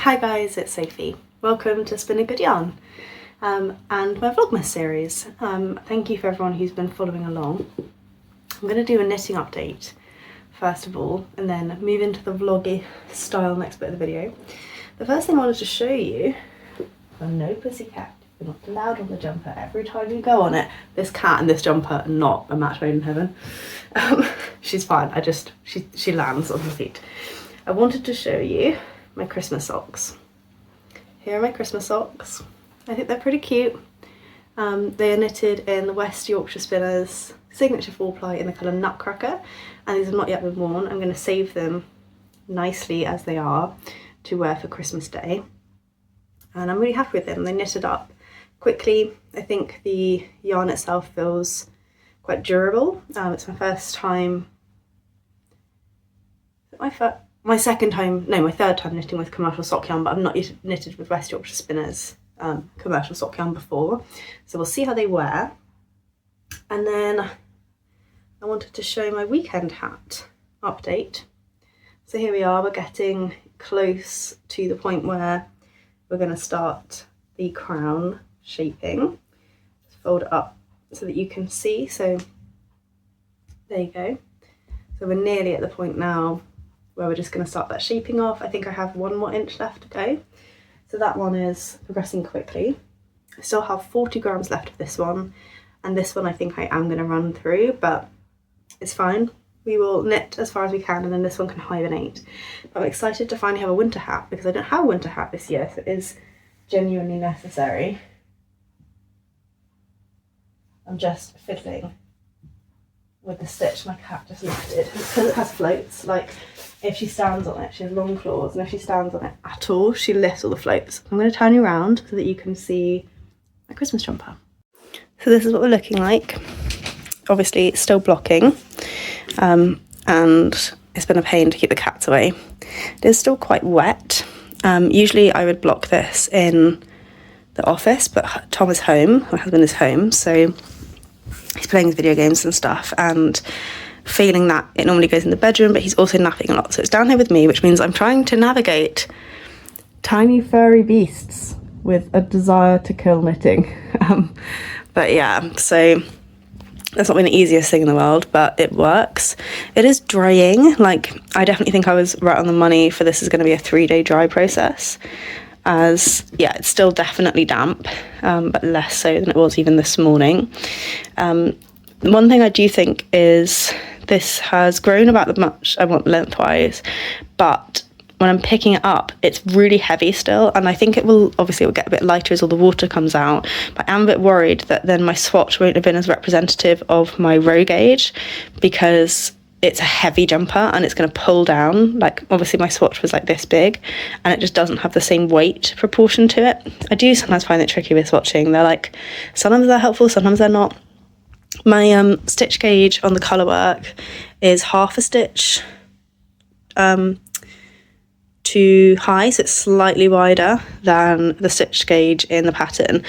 Hi guys, it's Sophie. Welcome to Spin a Good Yarn and my Vlogmas series. Thank you for everyone who's been following along. I'm going to do a knitting update first of all and then move into the vloggy style next bit of the video. The first thing I wanted to show you, no pussycat, you're not allowed on the jumper every time you go on it. This cat and this jumper are not a match made in heaven. She's fine, she lands on her feet. I wanted to show you my Christmas socks. Here are my Christmas socks. I think they're pretty cute. They are knitted in the West Yorkshire Spinners signature 4-ply in the colour Nutcracker, and these have not yet been worn. I'm going to save them nicely as they are to wear for Christmas Day, and I'm really happy with them. They knitted up quickly. I think the yarn itself feels quite durable. It's my first time, my third time knitting with commercial sock yarn, but I've not knitted with West Yorkshire Spinners commercial sock yarn before, so we'll see how they wear. And then I wanted to show my weekend hat update. So here we are, we're getting close to the point where we're going to start the crown shaping. Just fold it up so that you can see. So there you go. So we're nearly at the point now where we're just going to start that shaping off. I think I have 1 more inch left to go. So that one is progressing quickly. I still have 40 grams left of this one, and this one I think I am going to run through, but it's fine. We will knit as far as we can, and then this one can hibernate. But I'm excited to finally have a winter hat, because I don't have a winter hat this year, so it is genuinely necessary. I'm just fiddling with the stitch my cat just lifted, because it has floats. Like, if she stands on it, she has long claws, and if she stands on it at all, she lifts all the floats. I'm going to turn you around so that you can see my Christmas jumper. So this is what we're looking like. Obviously it's still blocking, and it's been a pain to keep the cats away. It is still quite wet. Usually I would block this in the office, but Tom is home, my husband is home, so he's playing his video games and stuff, and feeling that it normally goes in the bedroom, but he's also napping a lot, so it's down here with me, which means I'm trying to navigate tiny furry beasts with a desire to kill knitting. But yeah, so that's not been the easiest thing in the world, but it works. It is drying. Like, I definitely think I was right on the money for this is going to be a 3-day dry process, as yeah, it's still definitely damp, but less so than it was even this morning. One thing I do think is this has grown about as much I want lengthwise, but when I'm picking it up, it's really heavy still, and I think it will get a bit lighter as all the water comes out, but I am a bit worried that then my swatch won't have been as representative of my row gauge, because it's a heavy jumper and it's going to pull down. Like, obviously my swatch was like this big, and it just doesn't have the same weight proportion to it. I do sometimes find it tricky with swatching. They're like, sometimes they're helpful, sometimes they're not. My stitch gauge on the colour work is half a stitch too high, so it's slightly wider than the stitch gauge in the pattern,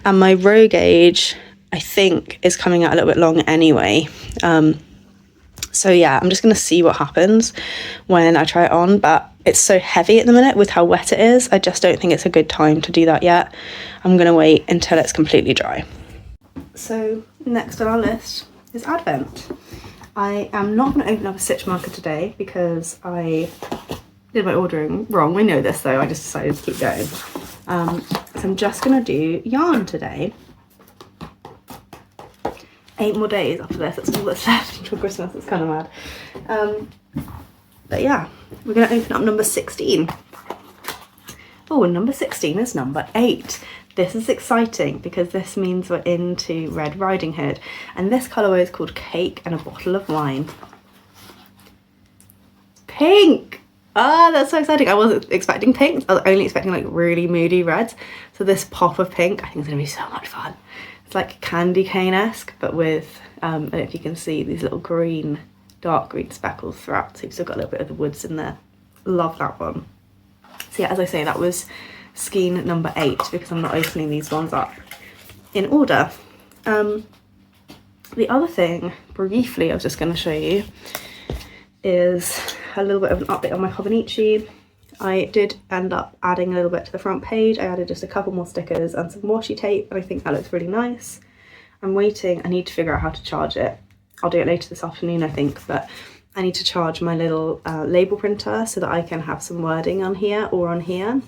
and my row gauge I think is coming out a little bit long anyway. So yeah, I'm just going to see what happens when I try it on, but it's so heavy at the minute with how wet it is. I just don't think it's a good time to do that yet. I'm going to wait until it's completely dry. So next on our list is Advent. I am not going to open up a stitch marker today because I did my ordering wrong. We know this though, I just decided to keep going. So I'm just going to do yarn today. 8 more days after this, that's all that's left until Christmas. It's kind of mad. But yeah, we're going to open up number 16. Oh, and number 16 is number 8. This is exciting because this means we're into Red Riding Hood, and this colourway is called Cake and a Bottle of Wine. Pink! Ah, that's so exciting. I wasn't expecting pink. I was only expecting like really moody reds. So this pop of pink I think is going to be so much fun. It's like candy cane-esque, but with, I don't know if you can see these little green, dark green speckles throughout, so you've still got a little bit of the woods in there. Love that one. So yeah, as I say, that was skein number 8 because I'm not opening these ones up in order. The other thing, briefly, I was just going to show you is a little bit of an update on my Hobonichi. I did end up adding a little bit to the front page. I added just a couple more stickers and some washi tape, and I think that looks really nice. I'm waiting, I need to figure out how to charge it. I'll do it later this afternoon, I think, but I need to charge my little label printer so that I can have some wording on here or on here,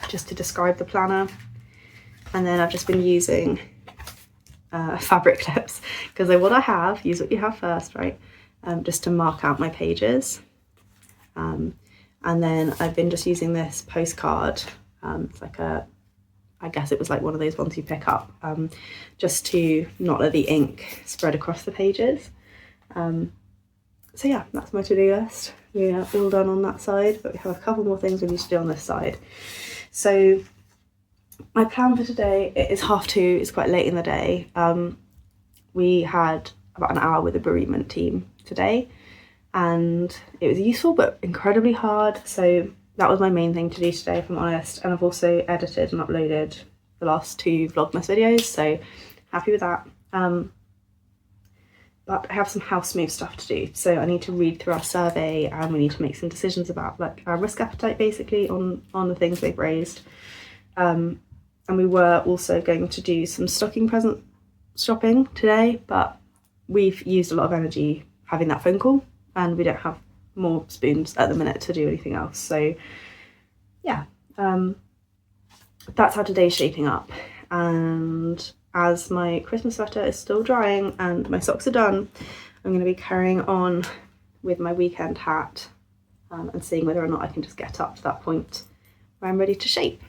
just to describe the planner. And then I've just been using fabric clips, because I want to have, use what you have first, right? Just to mark out my pages. And then I've been just using this postcard. It's like I guess it was like one of those ones you pick up, just to not let the ink spread across the pages. So yeah, that's my to-do list. We are all done on that side, but we have a couple more things we need to do on this side. So my plan for today, it is 2:30, it's quite late in the day. We had about an hour with the bereavement team today, and it was useful but incredibly hard. So that was my main thing to do today, if I'm honest. And I've also edited and uploaded the last 2 Vlogmas videos, so happy with that. But I have some house move stuff to do. So I need to read through our survey, and we need to make some decisions about like our risk appetite, basically, on the things they've raised. And we were also going to do some stocking present shopping today, but we've used a lot of energy having that phone call, and we don't have more spoons at the minute to do anything else. So yeah, that's how today's shaping up. And as my Christmas sweater is still drying and my socks are done, I'm going to be carrying on with my weekend hat, and seeing whether or not I can just get up to that point where I'm ready to shape.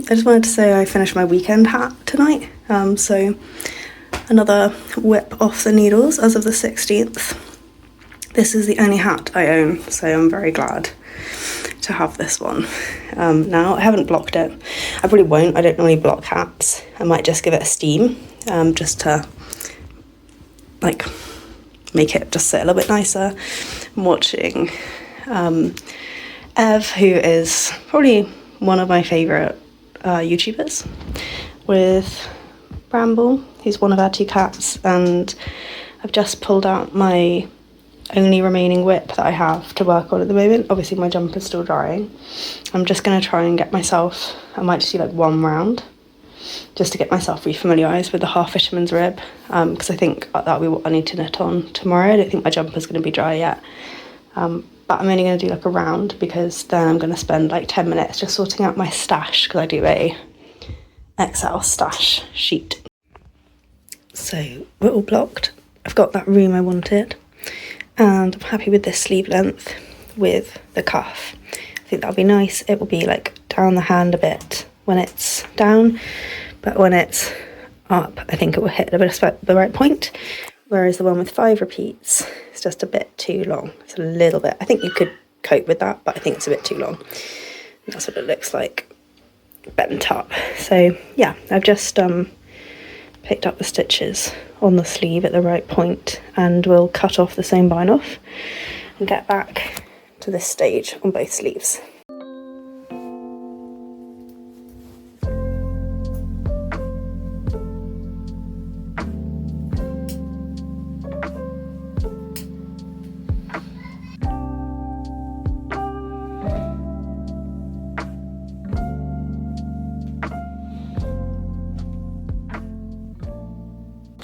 I just wanted to say I finished my weekend hat tonight, so another whip off the needles as of the 16th. This is the only hat I own, so I'm very glad to have this one. Now, I haven't blocked it. I probably won't, I don't normally block hats. I might just give it a steam, just to like make it just sit a little bit nicer. I'm watching Ev, who is probably one of my favourite YouTubers, with Bramble, who's one of our 2 cats, and I've just pulled out my only remaining whip that I have to work on at the moment. Obviously my jumper's still drying. I'm just going to try and get myself, I might just do like 1 round, just to get myself refamiliarised with the half fisherman's rib, because I think that'll be what I need to knit on tomorrow. I don't think my jumper's going to be dry yet. But I'm only going to do like a round, because then I'm going to spend like 10 minutes just sorting out my stash, because I do a Excel stash sheet. So we're all blocked. I've got that room I wanted, and I'm happy with this sleeve length with the cuff. I think that'll be nice. It will be like down the hand a bit when it's down, but when it's up, I think it will hit a bit of the right point. Whereas the one with 5 repeats is just a bit too long. It's a little bit, I think you could cope with that, but I think it's a bit too long. And that's what it looks like bent up. So yeah, I've just picked up the stitches on the sleeve at the right point, and we'll cut off the seam bind off and get back to this stage on both sleeves.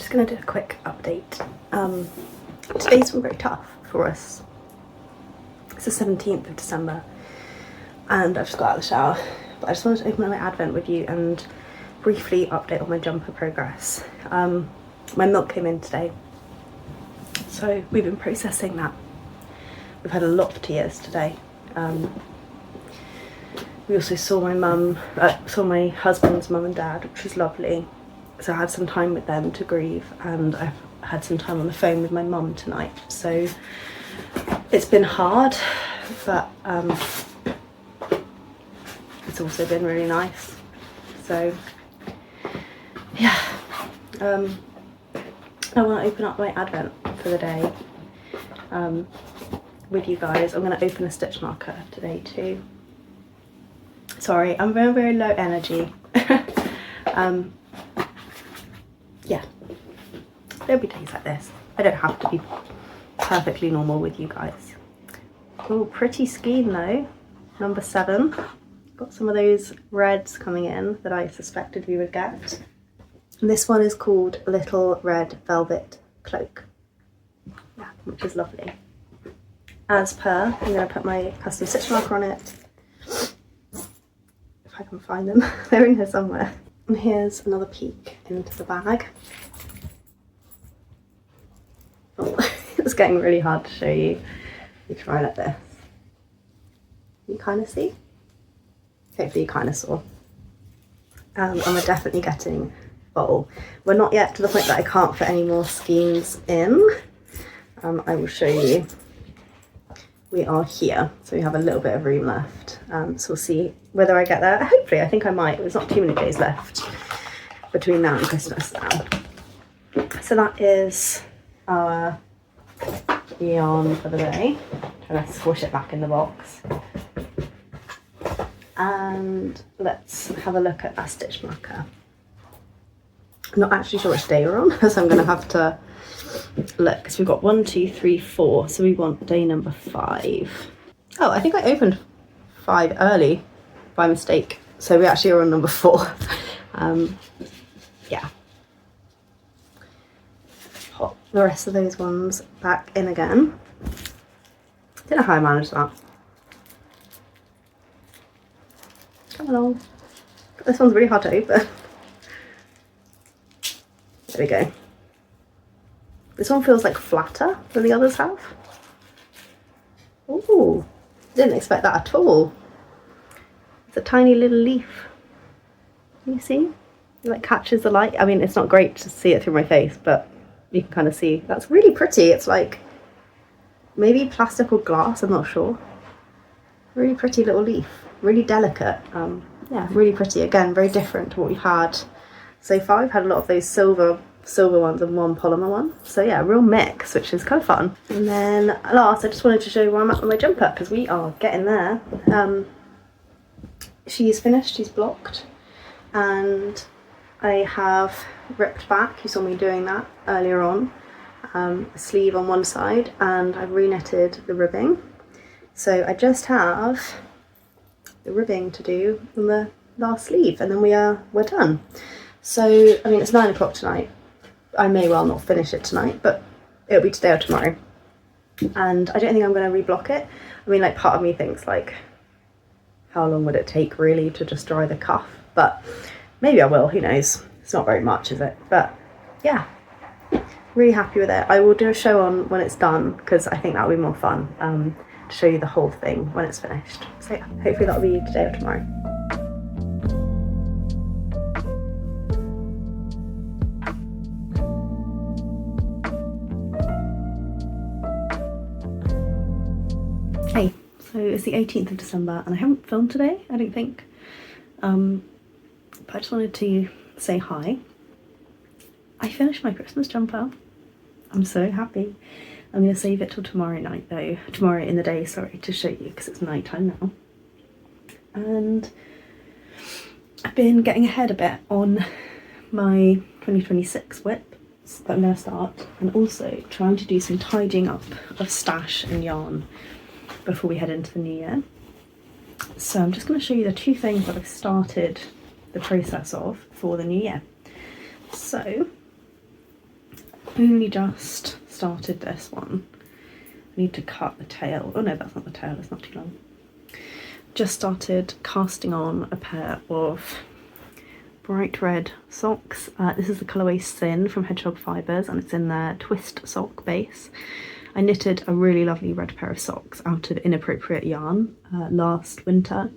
Going to do a quick update. Today's been very tough for us. It's the 17th of December, and I've just got out of the shower, but I just wanted to open my advent with you and briefly update on my jumper progress. My milk came in today, so we've been processing that. We've had a lot of tears today. We also saw my husband's mum and dad, which was lovely. So I had some time with them to grieve, and I've had some time on the phone with my mum tonight. So it's been hard, but it's also been really nice. So yeah, I want to open up my advent for the day with you guys. I'm going to open a stitch marker today too. Sorry, I'm very, very low energy. There'll be days like this. I don't have to be perfectly normal with you guys. Oh, pretty scheme though. Number 7. Got some of those reds coming in that I suspected we would get. And this one is called Little Red Velvet Cloak. Yeah, which is lovely. As per, I'm going to put my custom stitch marker on it. If I can find them. They're in here somewhere. And here's another peek into the bag. Oh, it's getting really hard to show you. You try like this. You kind of see? Hopefully you kind of saw. And we're definitely getting bowl. We're not yet to the point that I can't fit any more schemes in. I will show you. We are here, so we have a little bit of room left. So we'll see whether I get there. Hopefully, I think I might. There's not too many days left between now and Christmas now. So that is our yarn for the day. Trying to squish it back in the box. And let's have a look at our stitch marker. I'm not actually sure which day we're on, so I'm going to have to look, because we've got 1, 2, 3, 4, so we want day number 5. Oh, I think I opened 5 early by mistake, so we actually are on number 4. Yeah. Pop the rest of those ones back in again. Don't know how I managed that. Come along. This one's really hard to open. There we go. This one feels like flatter than the others have. Ooh, didn't expect that at all. It's a tiny little leaf. Can you see? It like catches the light. I mean, it's not great to see it through my face, but you can kind of see. That's really pretty. It's like maybe plastic or glass, I'm not sure. Really pretty little leaf. Really delicate. Yeah, really pretty. Again, very different to what we've had so far. We've had a lot of those silver ones and one polymer one. So yeah, real mix, which is kind of fun. And then last, I just wanted to show you where I'm at with my jumper, because we are getting there. She's finished, she's blocked, and I have ripped back, you saw me doing that earlier on, a sleeve on one side, and I've re-knitted the ribbing. So I just have the ribbing to do on the last sleeve, and then we're done. So, I mean, it's 9 o'clock tonight. I may well not finish it tonight, but it'll be today or tomorrow. And I don't think I'm going to reblock it. I mean, like, part of me thinks, like, how long would it take really to just dry the cuff? But maybe I will, who knows? It's not very much, is it? But yeah, really happy with it. I will do a show on when it's done, because I think that'll be more fun, to show you the whole thing when it's finished. So yeah, hopefully that'll be today or tomorrow. Hey, so it's the 18th of December and I haven't filmed today, I don't think. But I just wanted to say hi. I finished my Christmas jumper. I'm so happy. I'm going to save it till tomorrow night though. Tomorrow in the day, sorry, to show you, because it's night time now. And I've been getting ahead a bit on my 2026 whip that I'm going to start, and also trying to do some tidying up of stash and yarn before we head into the new year. So I'm just going to show you the 2 things that I've started the process of for the new year. So only just started this one. I need to cut the tail. Oh no, that's not the tail, it's not too long. Just started casting on a pair of bright red socks. This is the colourway Sin from Hedgehog Fibres, and it's in their twist sock base. I knitted a really lovely red pair of socks out of inappropriate yarn last winter,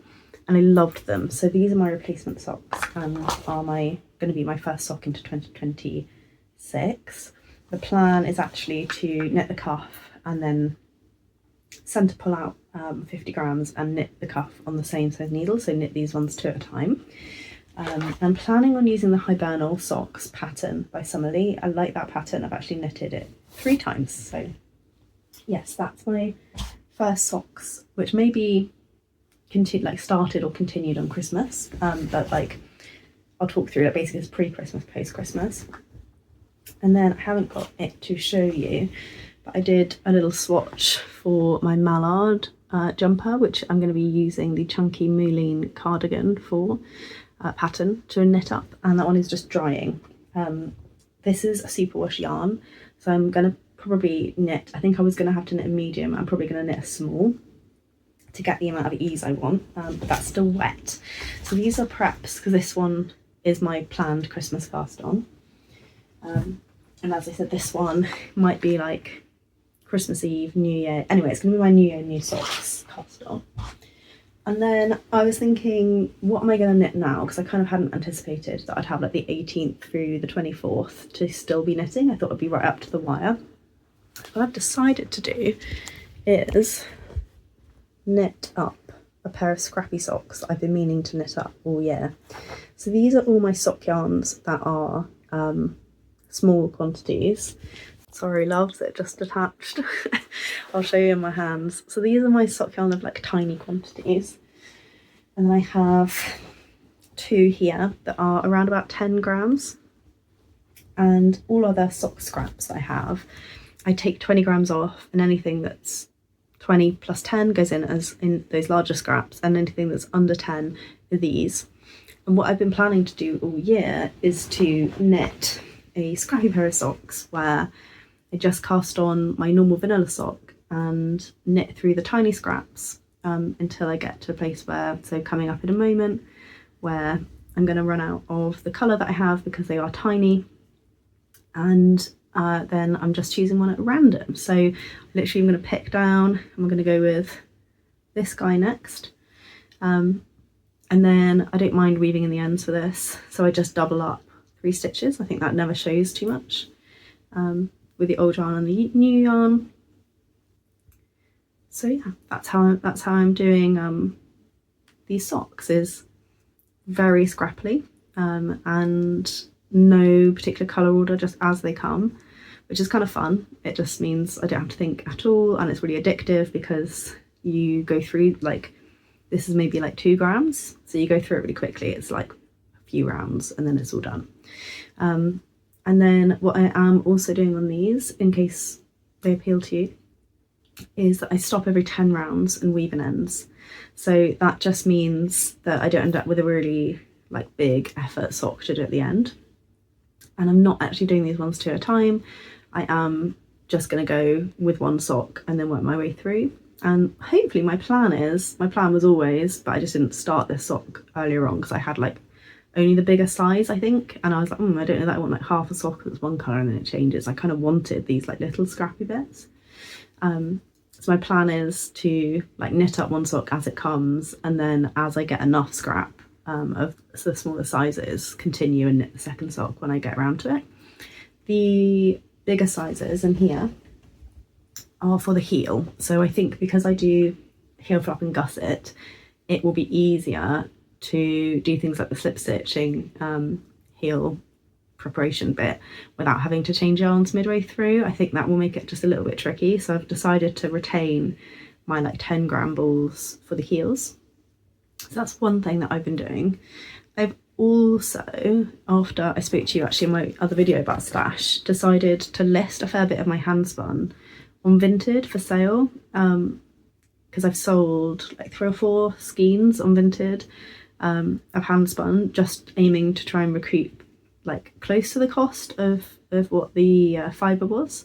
and I loved them. So these are my replacement socks and are going to be my first sock into 2026. The plan is actually to knit the cuff and then centre pull out 50 grams and knit the cuff on the same size needle, so knit these ones 2 at a time. I'm planning on using the Hibernal Socks pattern by Summerlee. I like that pattern. I've actually knitted it 3 times, so yes, that's my first socks, which may be started or continued on Christmas, but like I'll talk through it. Basically it's pre-Christmas, post-Christmas. And then I haven't got it to show you, but I did a little swatch for my mallard jumper, which I'm going to be using the chunky Moulin cardigan for pattern to knit up, and that one is just drying. This is a superwash yarn, so I'm going to probably knit, I think I was going to have to knit a medium, I'm probably going to knit a small to get the amount of ease I want, but that's still wet. So these are preps, because this one is my planned Christmas cast on. And as I said, this one might be like Christmas Eve, New Year. Anyway, it's going to be my New Year, new socks cast on. And then I was thinking, what am I going to knit now? Because I kind of hadn't anticipated that I'd have like the 18th through the 24th to still be knitting. I thought it'd be right up to the wire. What I've decided to do is knit up a pair of Scrappy socks that I've been meaning to knit up all year. So these are all my sock yarns that are small quantities. Sorry loves, it just attached. I'll show you in my hands. So these are my sock yarn of like tiny quantities, and I have two here that are around about 10 grams, and all other sock scraps I have, I take 20 grams off, and anything that's 20 plus 10 goes in as in those larger scraps, and anything that's under 10 are these. And what I've been planning to do all year is to knit a scrappy pair of socks where I just cast on my normal vanilla sock and knit through the tiny scraps until I get to a place where, so coming up in a moment, where I'm going to run out of the colour that I have because they are tiny, and then I'm just choosing one at random. So literally I'm going to pick down, I'm going to go with this guy next, and then I don't mind weaving in the ends for this, so I just double up 3 stitches. I think that never shows too much with the old yarn and the new yarn. So yeah, that's how I'm doing these socks, is very scrappily and no particular colour order, just as they come, which is kind of fun. It just means I don't have to think at all, and it's really addictive because you go through, like, this is maybe like 2 grams, so you go through it really quickly. It's like a few rounds and then it's all done. And then what I am also doing on these, in case they appeal to you, is that I stop every 10 rounds and weave in ends. So that just means that I don't end up with a really like big effort sock to do at the end. And I'm not actually doing these ones 2 at a time. I am just going to go with one sock and then work my way through. And hopefully my plan was always, but I just didn't start this sock earlier on because I had like only the bigger size, I think, and I was like, I don't know that I want like half a sock that's one colour and then it changes. I kind of wanted these like little scrappy bits. So my plan is to like knit up one sock as it comes, and then as I get enough scrap of the smaller sizes, continue and knit the second sock when I get around to it. The bigger sizes in here are for the heel, so I think because I do heel flap and gusset, it will be easier to do things like the slip stitching heel preparation bit without having to change yarns midway through. I think that will make it just a little bit tricky, so I've decided to retain my like 10 gram balls for the heels. So that's one thing that I've been doing. I've also, after I spoke to you actually in my other video about stash, decided to list a fair bit of my hand spun on Vinted for sale, because I've sold like 3 or 4 skeins on Vinted of hand spun, just aiming to try and recoup like close to the cost of what the fibre was.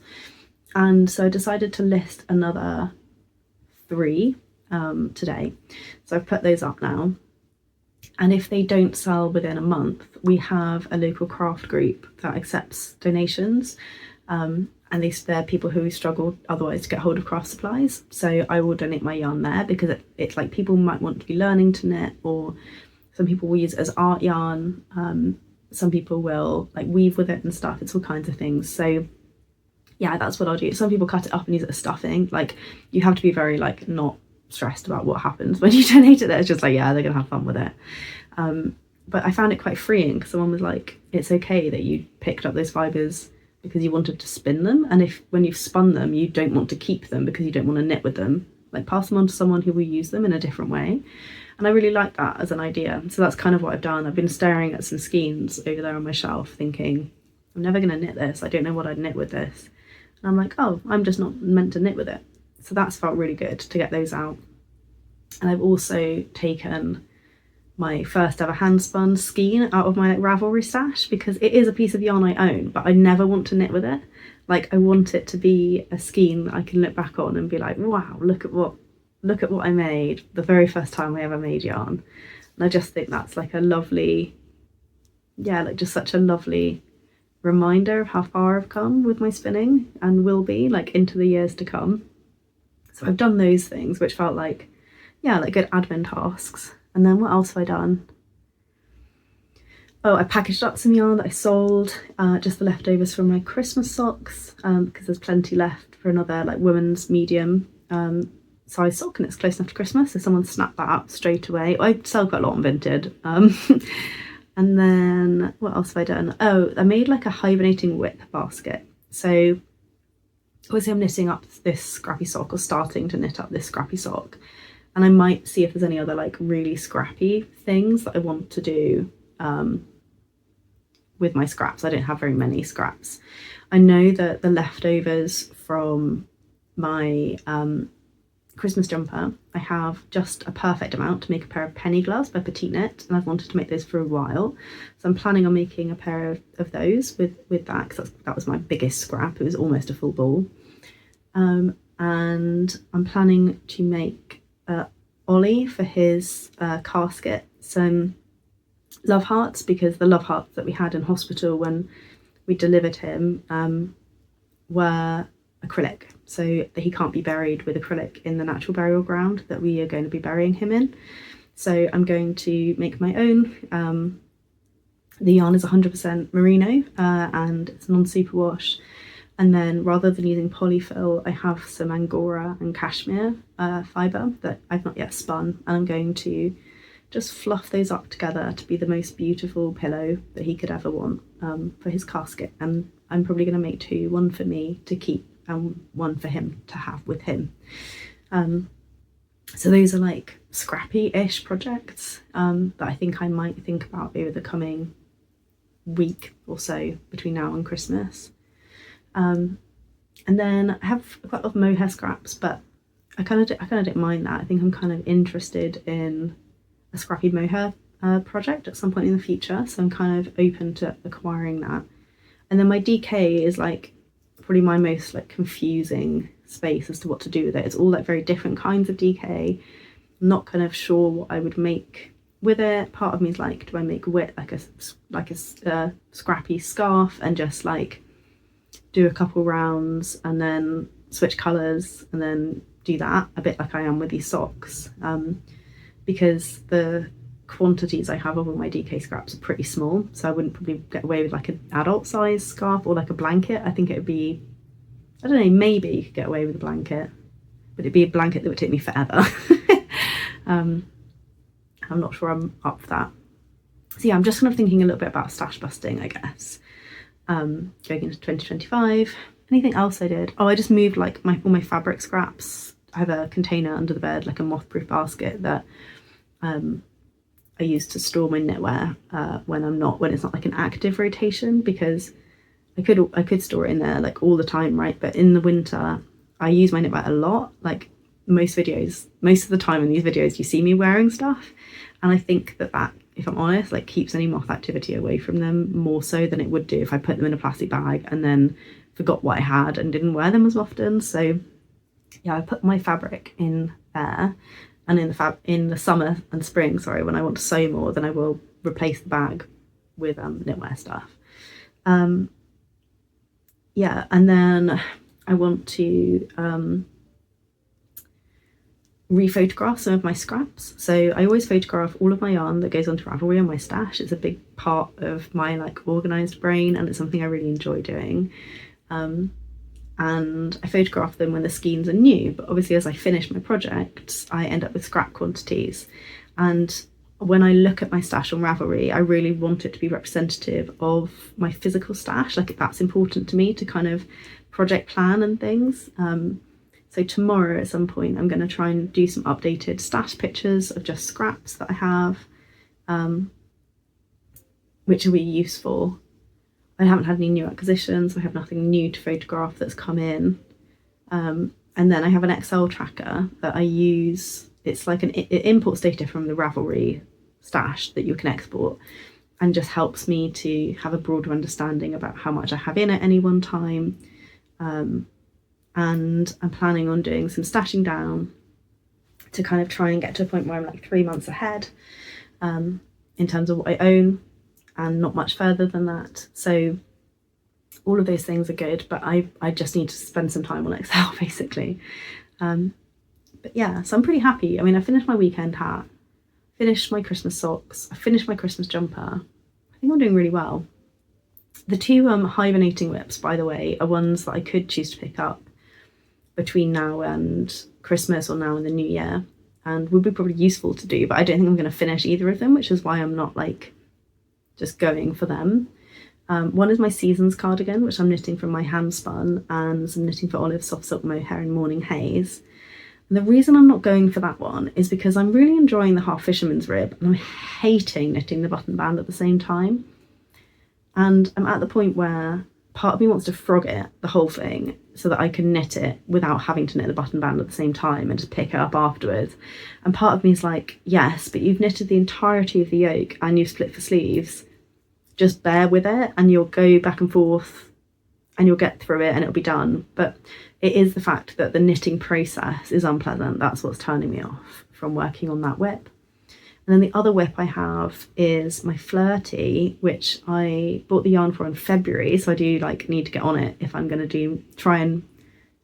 And so I decided to list another 3 today. So I've put those up now. And if they don't sell within a month, we have a local craft group that accepts donations. And they're people who struggle otherwise to get hold of craft supplies. So I will donate my yarn there, because it's like people might want to be learning to knit, or some people will use it as art yarn. Some people will like weave with it and stuff. It's all kinds of things. So yeah, that's what I'll do. Some people cut it up and use it as stuffing. Like, you have to be very like not stressed about what happens when you donate it there. It's just like, yeah, they're gonna have fun with it. But I found it quite freeing, because someone was like, it's okay that you picked up those fibres because you wanted to spin them, and if when you've spun them you don't want to keep them because you don't want to knit with them, like pass them on to someone who will use them in a different way. And I really like that as an idea. So that's kind of what I've done. I've been staring at some skeins over there on my shelf thinking, I'm never going to knit this. I don't know what I'd knit with this. And I'm like, oh, I'm just not meant to knit with it. So that's felt really good to get those out. And I've also taken my first ever hand spun skein out of my like Ravelry stash, because it is a piece of yarn I own, but I never want to knit with it. Like, I want it to be a skein that I can look back on and be like, wow, look at what I made the very first time I ever made yarn. And I just think that's like a lovely, yeah, like just such a lovely reminder of how far I've come with my spinning and will be like into the years to come. So I've done those things, which felt like, yeah, like good admin tasks. And then what else have I done? Oh, I packaged up some yarn that I sold, just the leftovers from my Christmas socks, because there's plenty left for another like women's medium size sock, and it's close enough to Christmas, so someone snapped that up straight away. I sell quite a lot on Vinted. And then what else have I done? Oh, I made like a hibernating whip basket. So obviously I'm knitting up this scrappy sock, or starting to knit up this scrappy sock, and I might see if there's any other like really scrappy things that I want to do with my scraps. I don't have very many scraps. I know that the leftovers from my Christmas jumper, I have just a perfect amount to make a pair of penny gloves by Petite Knit, and I've wanted to make those for a while, so I'm planning on making a pair of those with that, because that was my biggest scrap. It was almost a full ball. And I'm planning to make Ollie, for his casket, some love hearts, because the love hearts that we had in hospital when we delivered him were acrylic, so that he can't be buried with acrylic in the natural burial ground that we are going to be burying him in. So I'm going to make my own. The yarn is 100% merino, and it's non-superwash. And then rather than using polyfill, I have some Angora and cashmere fibre that I've not yet spun, and I'm going to just fluff those up together to be the most beautiful pillow that he could ever want for his casket. And I'm probably going to make two, one for me to keep and one for him to have with him. So those are like scrappy-ish projects that I think I might think about over the coming week or so between now and Christmas. And then I have quite a lot of mohair scraps, but I kind of don't mind that. I think I'm kind of interested in a scrappy mohair project at some point in the future, so I'm kind of open to acquiring that. And then my DK is like probably my most like confusing space as to what to do with it. It's all like very different kinds of DK. I'm not kind of sure what I would make with it. Part of me is like, do I make like a scrappy scarf and just like do a couple rounds and then switch colours and then do that, a bit like I am with these socks, because the quantities I have of all my DK scraps are pretty small, so I wouldn't probably get away with like an adult size scarf or like a blanket. I think it would be, I don't know, maybe you could get away with a blanket, but it'd be a blanket that would take me forever. I'm not sure I'm up for that. So yeah, I'm just kind of thinking a little bit about stash busting, I guess, going into 2025. Anything else I did? Oh, I just moved like all my fabric scraps. I have a container under the bed, like a moth-proof basket that I use to store my knitwear when it's not like an active rotation, because I could store it in there like all the time, right? But in the winter I use my knitwear a lot. Like most of the time in these videos you see me wearing stuff, and I think that if I'm honest, like keeps any moth activity away from them more so than it would do if I put them in a plastic bag and then forgot what I had and didn't wear them as often. So yeah, I put my fabric in there, and in the summer and spring, when I want to sew more, then I will replace the bag with knitwear stuff. Yeah, and then I want to re-photograph some of my scraps. So I always photograph all of my yarn that goes onto Ravelry on my stash. It's a big part of my like organised brain, and it's something I really enjoy doing. And I photograph them when the skeins are new, but obviously as I finish my projects I end up with scrap quantities, and when I look at my stash on Ravelry I really want it to be representative of my physical stash. Like that's important to me to kind of project plan and things. So tomorrow at some point I'm going to try and do some updated stash pictures of just scraps that I have, which will be useful. I haven't had any new acquisitions. I have nothing new to photograph that's come in. And then I have an Excel tracker that I use. It's like it imports data from the Ravelry stash that you can export, and just helps me to have a broader understanding about how much I have in at any one time. And I'm planning on doing some stashing down to kind of try and get to a point where I'm like 3 months ahead in terms of what I own, and not much further than that. So all of those things are good, but I just need to spend some time on Excel basically. But yeah, so I'm pretty happy. I mean, I finished my weekend hat, finished my Christmas socks, I finished my Christmas jumper. I think I'm doing really well. The two hibernating whips, by the way, are ones that I could choose to pick up between now and Christmas or now and the new year, and would be probably useful to do, but I don't think I'm going to finish either of them, which is why I'm not like just going for them. One is my Seasons cardigan, which I'm knitting from my hand spun, and I'm knitting for Olive Soft Silk Mohair in Morning Haze. And the reason I'm not going for that one is because I'm really enjoying the half fisherman's rib, and I'm hating knitting the button band at the same time. And I'm at the point where part of me wants to frog it, the whole thing, so that I can knit it without having to knit the button band at the same time and just pick it up afterwards. And part of me is like, yes, but you've knitted the entirety of the yoke and you've split for sleeves. Just bear with it and you'll go back and forth and you'll get through it and it'll be done. But it is the fact that the knitting process is unpleasant. That's what's turning me off from working on that whip. And then the other whip I have is my Flirty, which I bought the yarn for in February, so I do like need to get on it if I'm going to try and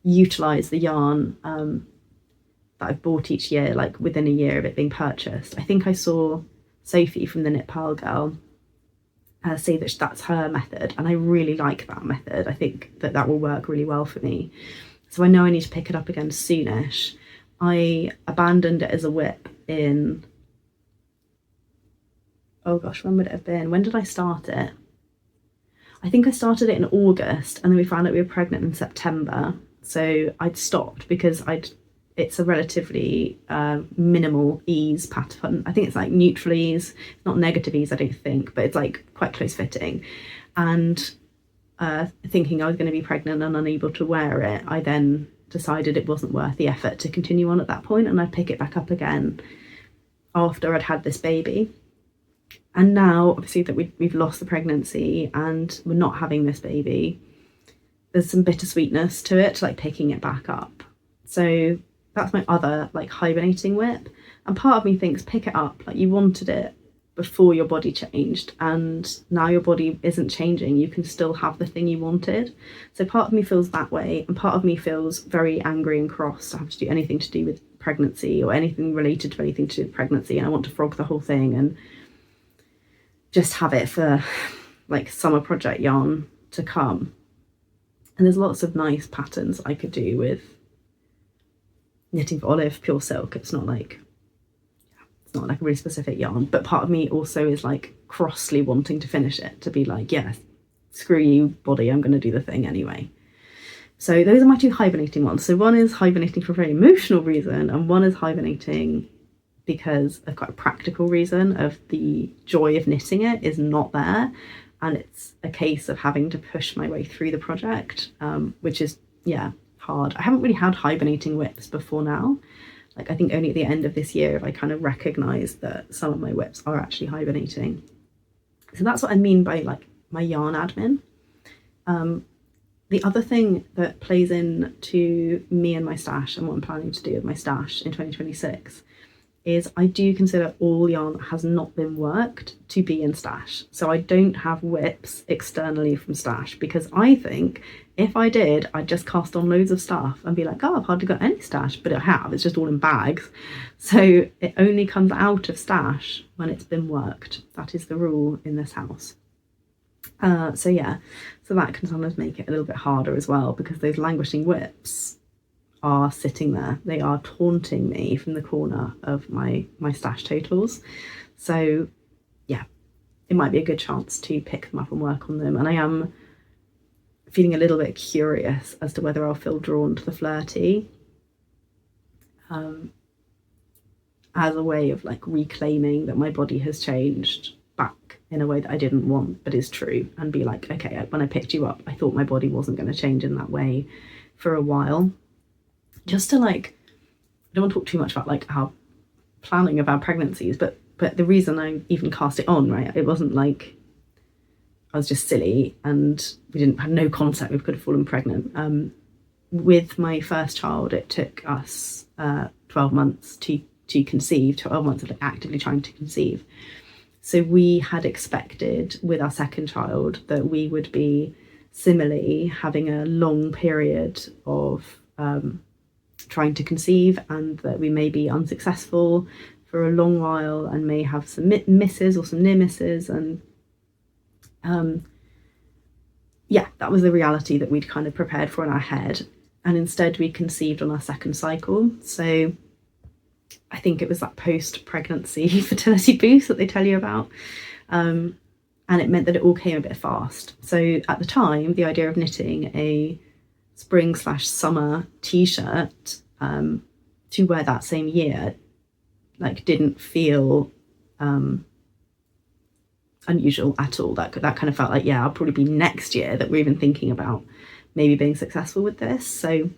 utilise the yarn that I've bought each year, like within a year of it being purchased. I think I saw Sophie from the Knit Pal Girl say that that's her method, and I really like that method. I think that that will work really well for me. So I know I need to pick it up again soonish. I abandoned it as a whip in... oh gosh, when would it have been? When did I start it? I think I started it in August, and then we found out we were pregnant in September. So I'd stopped because it's a relatively minimal ease pattern. I think it's like neutral ease, not negative ease, I don't think, but it's like quite close fitting. And thinking I was going to be pregnant and unable to wear it, I then decided it wasn't worth the effort to continue on at that point, and I'd pick it back up again after I'd had this baby. And now, obviously, that we've lost the pregnancy and we're not having this baby, there's some bittersweetness to it, like picking it back up. So that's my other like hibernating whip. And part of me thinks, pick it up, like you wanted it before your body changed, and now your body isn't changing, you can still have the thing you wanted. So part of me feels that way, and part of me feels very angry and cross to have to do anything to do with pregnancy or anything related to anything to do with pregnancy, and I want to frog the whole thing and just have it for like summer project yarn to come. And there's lots of nice patterns I could do with knitting for Olive pure silk. It's not like a really specific yarn, but part of me also is like crossly wanting to finish it, to be like, yes, screw you body, I'm going to do the thing anyway. So those are my two hibernating ones. So one is hibernating for a very emotional reason, and one is hibernating because of quite a practical reason of the joy of knitting it is not there, and it's a case of having to push my way through the project, which is hard. I haven't really had hibernating whips before now. Like I think only at the end of this year have I kind of recognised that some of my whips are actually hibernating. So that's what I mean by like my yarn admin. The other thing that plays into me and my stash and what I'm planning to do with my stash in 2026 is I do consider all yarn that has not been worked to be in stash. So I don't have whips externally from stash, because I think if I did, I'd just cast on loads of stuff and be like, oh, I've hardly got any stash, but I have, it's just all in bags. So it only comes out of stash when it's been worked. That is the rule in this house. So that can sometimes make it a little bit harder as well, because those languishing whips are sitting there. They are taunting me from the corner of my stash totals. So yeah, it might be a good chance to pick them up and work on them. And I am feeling a little bit curious as to whether I'll feel drawn to the Flirty as a way of like reclaiming that my body has changed back in a way that I didn't want, but is true, and be like, okay, when I picked you up, I thought my body wasn't going to change in that way for a while. Just to like, I don't want to talk too much about like our planning of our pregnancies, but the reason I even cast it on, right, it wasn't like I was just silly and we had no concept we could have fallen pregnant. With my first child, it took us 12 months to conceive, 12 months of actively trying to conceive. So we had expected with our second child that we would be similarly having a long period of trying to conceive, and that we may be unsuccessful for a long while and may have some misses or some near misses. And yeah, that was the reality that we'd kind of prepared for in our head. And instead we conceived on our second cycle. So I think it was that post-pregnancy fertility boost that they tell you about. And it meant that it all came a bit fast. So at the time, the idea of knitting a spring/summer t-shirt to wear that same year like didn't feel unusual at all. That kind of felt like, yeah, I'll probably be next year that we're even thinking about maybe being successful with this. So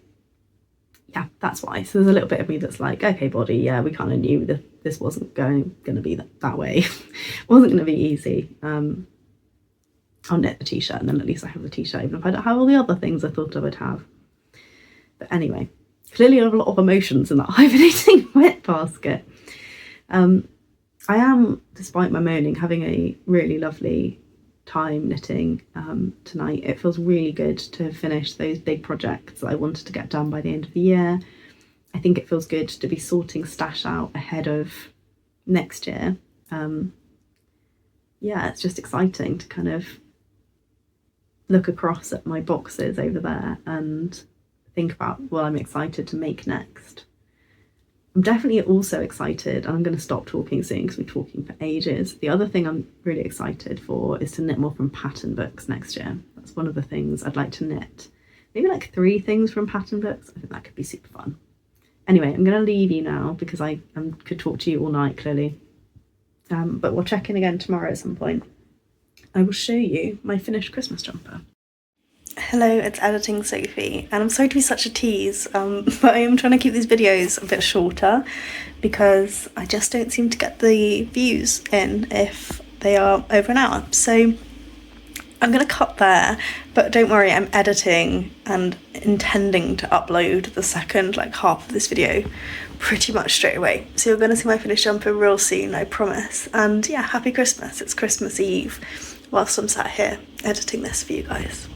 yeah, that's why. So there's a little bit of me that's like, okay, body, yeah, we kind of knew that this wasn't going to be that way. Wasn't going to be easy. I'll knit the t-shirt and then at least I have the t-shirt, even if I don't have all the other things I thought I would have. But anyway, clearly I have a lot of emotions in that hibernating wet basket. I am, despite my moaning, having a really lovely time knitting tonight. It feels really good to finish those big projects that I wanted to get done by the end of the year. I think it feels good to be sorting stash out ahead of next year. Yeah, it's just exciting to kind of look across at my boxes over there and think about what I'm excited to make next. I'm definitely also excited, and I'm going to stop talking soon because we're talking for ages. The other thing I'm really excited for is to knit more from pattern books next year. That's one of the things I'd like to knit. Maybe like 3 things from pattern books. I think that could be super fun. Anyway, I'm going to leave you now because I could talk to you all night, clearly. But we'll check in again tomorrow at some point. I will show you my finished Christmas jumper. Hello, it's Editing Sophie, and I'm sorry to be such a tease, but I am trying to keep these videos a bit shorter because I just don't seem to get the views in if they are over an hour. So I'm going to cut there, but don't worry, I'm editing and intending to upload the second half of this video pretty much straight away. So you're going to see my finished jumper real soon, I promise. And yeah, happy Christmas. It's Christmas Eve whilst I'm sat here editing this for you guys.